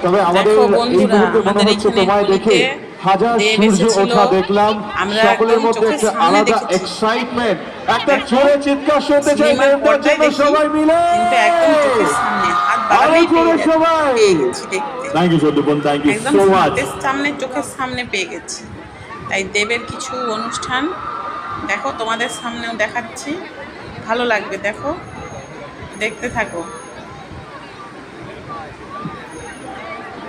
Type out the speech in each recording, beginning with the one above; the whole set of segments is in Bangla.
তবে আমাদের দেখো এই বন্ধুরা, মুহূর্তে মনে আমাদের হচ্ছে এখানে তোমায় দেখে পুরীতে হাজার দেব সূর্য এসেছিল। ওঠা দেখলাম, আমরা সকলের একদম মধ্যে চোখের একটা সামনে আলাদা দেখেছি। এক্সাইটমেন্ট, একটা দেখো, জোরে চিৎকার শুনতে চাই সিনেমার দেবতার পর্দায় জন্য দেখি, সবাই মিলে, কিন্তু একদম চোখের সামনে হাত আরো বাড়ালেই জোরে সবাই। পেয়ে গেছি দেখতে। Thank you Sandipan, thank you একদম সো মাচ। হাতের সামনে, চোখের সামনে পেয়ে গেছি। তাই দেবের কিছু অনুষ্ঠান দেখো, তোমাদের সামনেও দেখাচ্ছি, ভালো লাগবে। দেখো, দেখতে থাকো।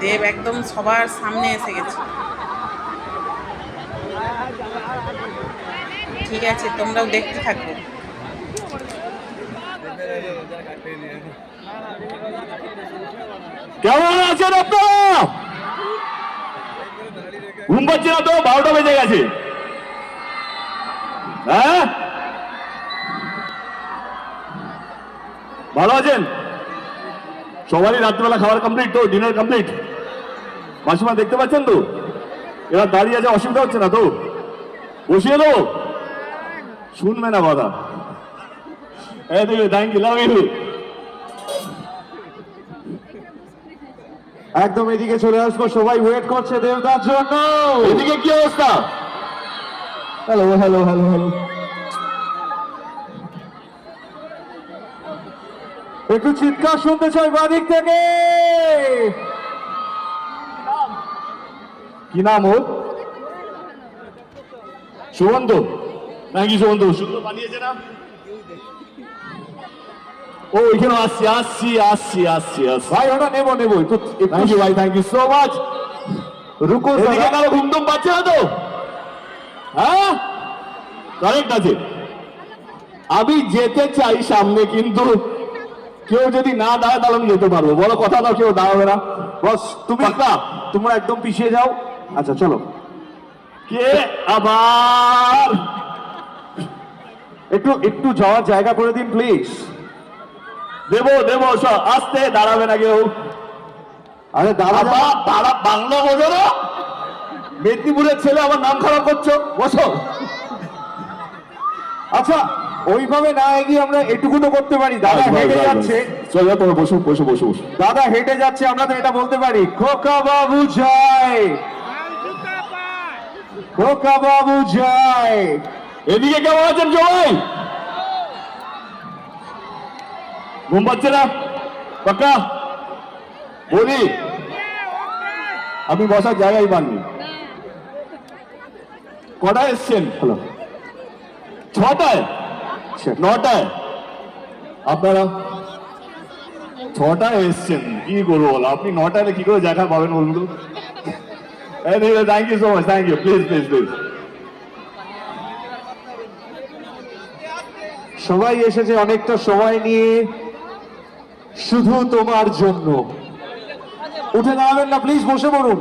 দেব একদম সবার সামনে এসে গেছে। ঠিক আছে, তোমরাও দেখতে থাকো। কেমন আছেন আপনারা? ঘুম পাচ্ছে না তো? 12টা বেজে গেছে। হ্যাঁ, ভালো আছেন সবারই? রাত্রিবেলা খাবার কমপ্লিট তো? Dinner complete? মাসিমা দেখতে পাচ্ছেন তো? এরা দাঁড়িয়ে আছে, অসুবিধা হচ্ছে না তো? বসিয়ে দেবো? শুনবে না কথা। Thank you, love you. একদম এদিকে চলে আসবো, সবাই ওয়েট করছে দেবতার জন্য। এদিকে কি অবস্থা? হ্যালো হ্যালো হ্যালো হ্যালো, একটু চিৎকার শুনতে চাই বাদিক থেকে। কি নাম ওর? সুবন্ত। থ্যাংক ইউ সুবন্ত, সুন্দর বানিয়েছে না? ও এখানে আসছি আসছি আসছি আসছি আসছি ভাই, ওটা নেবো নেবো একটু। থ্যাংক ইউ ভাই, থ্যাংক ইউ সো মাচ। রুকো, এদিকে কারো ঘুমটুম পাচ্ছে না তো? হ্যাঁ, কারেক্ট আছে। আমি যেতে চাই সামনে, কিন্তু কেউ যদি না দাঁড়ায় তাহলে আমি যেতে পারবো। বলো, কথা দাও, কেউ দাঁড়াবে না। বস তুমি তোমরা একদম পিছিয়ে যাও। আচ্ছা চলো। কে আবার? একটু একটু যাওয়ার জায়গা করে দিন প্লিজ। দেবো দেবো, আসতে দাঁড়াবে না কেউ। আরে দাঁড়া দাঁড়া, বাংলা বোঝো না? মেদিনীপুরের ছেলে আমার নাম খারাপ করছো, বসো। আচ্ছা, ওইভাবে না এগিয়ে আমরা এটুকু তো করতে পারি। দাদা হেঁটে যাচ্ছে, চলো তোমার বসো বসো বসো বসো। দাদা হেঁটে যাচ্ছে, আমরা তো এটা বলতে পারি, খোকা বাবু জয়, খোকা বাবু জয়। এদিকে কেমন আছেন সবাই? ঘুম পাচ্ছে না? পাক্কা বলি, আপনি বসার জায়গায় পাননি। কটায় এসছেন? হ্যালো, 6টায়? 9টায়? আপনারা 6টায় এসছেন, কি করবো বলো? আপনি 9টায় কি করে জায়গা পাবেন বলুন তো? Thank you so much, thank you. Please please please. সবাই এসেছে অনেকটা সময় নিয়ে, শুধু তোমার জন্য। উঠে দাঁড়াবেন না প্লিজ, বসে পড়ুন।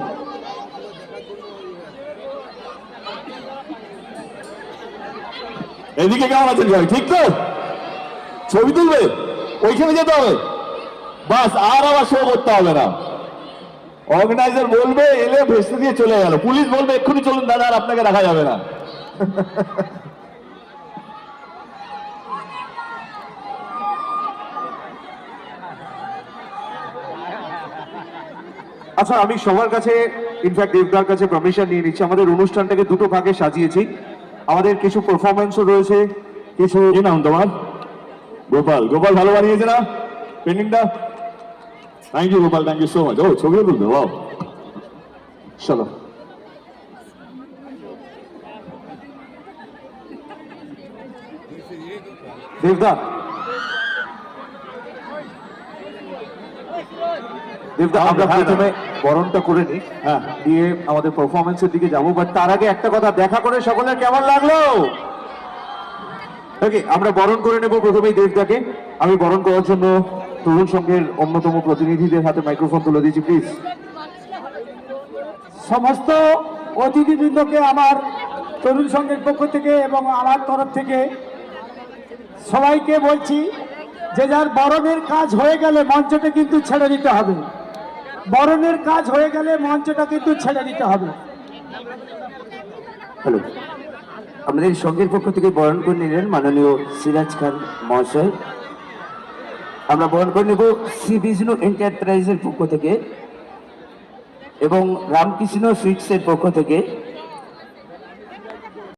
এদিকে কেমন আছেন ভাই? ঠিক তো? ছবি তুলবে? ওইখানে যেতে হবে বাস, আর আবার শো করতে হবে না। অর্গানাইজার বলবে, এলে ভেস্তে দিয়ে চলে গেল। পুলিশ বলবে এক্ষুনি চলুন দাদা, আর আপনাকে রাখা যাবে না। আচ্ছা, আমি সবার কাছে, ইনফ্যাক্ট দেবদার কাছে পারমিশন নিয়ে নিচ্ছি। আমাদের অনুষ্ঠানটাকে দুটো ভাগে সাজিয়েছি। আমাদের কিছু পারফরমেন্সও রয়েছে, কিছু। কি নাম তোমার? গোপাল। গোপাল ভালো বানিয়েছে না পেন্টিংটা? Thank you Gopal, thank you so much. ও ছবিও তুলবে, বাও। চলো দেবদা, দেবদা আমরা প্রথমে বরণটা করে নিই, হ্যাঁ, দিয়ে আমাদের পারফরমেন্সের দিকে যাবো। বাট তার আগে একটা কথা, দেখা করে সকলের কেমন লাগলো? ওকে, আমরা বরণ করে নেব প্রথমেই দেবদাকে। আমি বরণ করার জন্য তরুণ সংঘের অন্যতম প্রতিনিধিদের হাতে মাইক্রোফোন তুলে দিয়েছি, প্লিজ। সমস্ত অতিথিবৃন্দকে আমার তরুণ সংঘের পক্ষ থেকে এবং আমার তরফ থেকে সবাইকে বলছি, যে যার বরণের কাজ হয়ে গেলে মঞ্চটা কিন্তু ছেড়ে দিতে হবে। বরণের কাজ হয়ে গেলে মঞ্চটা কিন্তু ছেড়ে দিতে হবে। হ্যালো, আমাদের সংঘের পক্ষ থেকে বরণ করে নিলেন মাননীয় সিরাজ খান মহাশয়। আমরা বরণ করে নেব শ্রী বিষ্ণু এন্টারপ্রাইজের পক্ষ থেকে এবং রামকৃষ্ণ সুইটসের পক্ষ থেকে